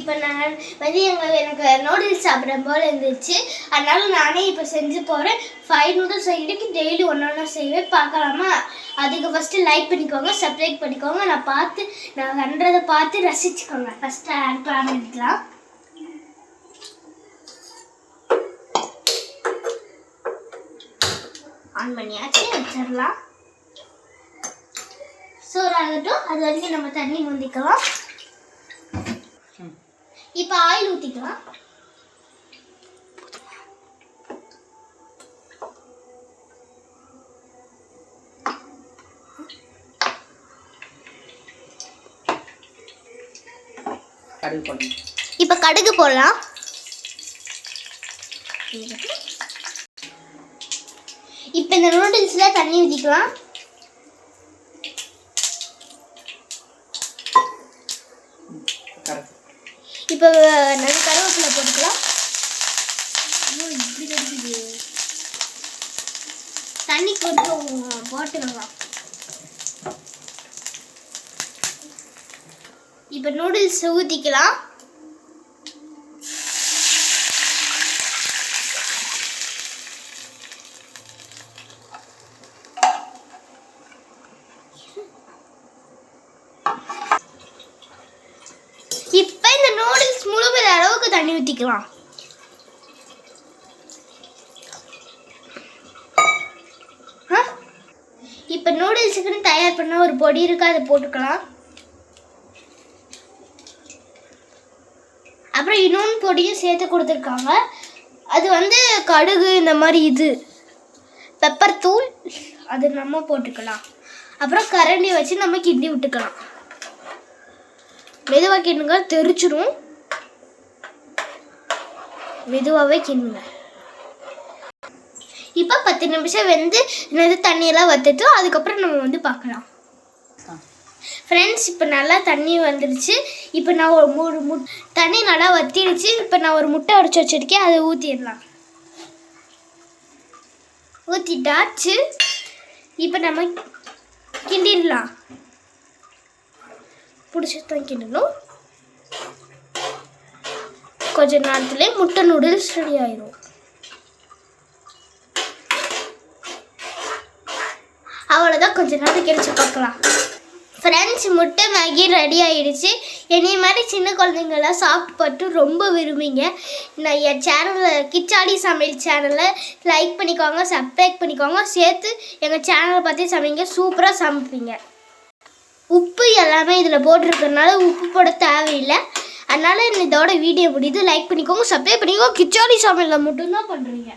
இப்போ நான் வந்து எனக்கு நூடுல்ஸ் சாப்பிட்ற போல் இருந்துச்சு. அதனால நானே இப்போ செஞ்சு போகிறேன். 5 நூடுல்ஸ் செய்யறதுக்கு டெய்லி ஒன்று செய்வேன். பார்க்கலாமா? அதுக்கு ஃபஸ்ட்டு லைக் பண்ணிக்கோங்க, சப்ஸ்கிரைப் பண்ணிக்கோங்க. நான் பண்ணுறதை பார்த்து ரசிச்சுக்கோங்க. ஃபஸ்ட்டு ஆன் பண்ணிக்கலாம். ஆன் பண்ணியாச்சு, வச்சிடலாம். சோறாகட்டும், அது வரைக்கும் நம்ம தண்ணி ஊற்றிக்கலாம். இப்போ ஆயில் ஊற்றிக்கலாம். இப்போ கடுகு போடலாம். இப்போ இந்த நூடுல்ஸ்ல தண்ணி ஊற்றிக்கலாம். இப்போ நல்ல கருவேப்பிலை போட்டுக்கலாம். இப்படி கடிக்குது. தண்ணி கொஞ்சம் போட்டுக்கலாம். இப்போ நூடுல்ஸ் ஊற்றிக்கலாம். இப்போ இந்த நூடுல்ஸ் முழுகிற அளவுக்கு தண்ணி ஊற்றிக்கலாம். இப்போ நூடுல்ஸுக்குன்னு தயார் பண்ண ஒரு பொடி இருக்கு, அதை போட்டுக்கலாம். அப்புறம் இன்னொன்று பொடியும் சேர்த்து கொடுத்துருக்காங்க. அது வந்து கடுகு, இந்த மாதிரி இது பெப்பர் தூள், அது நம்ம போட்டுக்கலாம். அப்புறம் கரண்டி வச்சு நம்ம கிண்டி விட்டுக்கலாம். மெதுவாக கிண்டுங்க, தெரிச்சிடும். மெதுவாகவே கிண்டுங்க. இப்போ 10 நிமிஷம் வெந்து தண்ணியெல்லாம் வத்துட்டு அதுக்கப்புறம் நம்ம வந்து பார்க்கலாம். ஃப்ரெண்ட்ஸ், இப்போ நல்லா தண்ணி வந்துடுச்சு. இப்போ நான் ஒரு தண்ணி நல்லா வத்திடுச்சு. இப்போ நான் ஒரு முட்டை உடைச்சி வச்சுருக்கேன், அதை ஊற்றிடலாம். ஊற்றிட்டாச்சு. இப்போ நம்ம கிண்டிடலாம். பிடிச்சி தான் கிண்டணும். கொஞ்ச நேரத்துலேயே முட்டை நூடுல்ஸ் ரெடி ஆயிடும். அவ்வளோதான், கொஞ்ச நேரம் கிடைச்சி பார்க்கலாம். ஃப்ரெண்ட்ஸ், முட்டை மேகி ரெடி ஆகிடுச்சு. என்னைய மாதிரி சின்ன குழந்தைங்களாம் சாப்பிட்டு ரொம்ப விரும்பிங்க. நான் என் சேனலில் கிச்சாடி சமையல் சேனலை லைக் பண்ணிக்கோங்க, சப்ஸ்கிரைப் பண்ணிக்கோங்க. சேர்த்து எங்கள் சேனலை பார்த்து சமைங்க, சூப்பராக சமைப்பீங்க. உப்பு எல்லாமே இதில் போட்டிருக்கறனால உப்பு போட தேவையில்லை. அதனால் இதோட வீடியோ முடியுது. லைக் பண்ணிக்கோங்க, சப்ஸ்கிரைப் பண்ணிக்கோங்க. கிச்சாடி சமையலில் மட்டும்தான் பண்ணுறீங்க.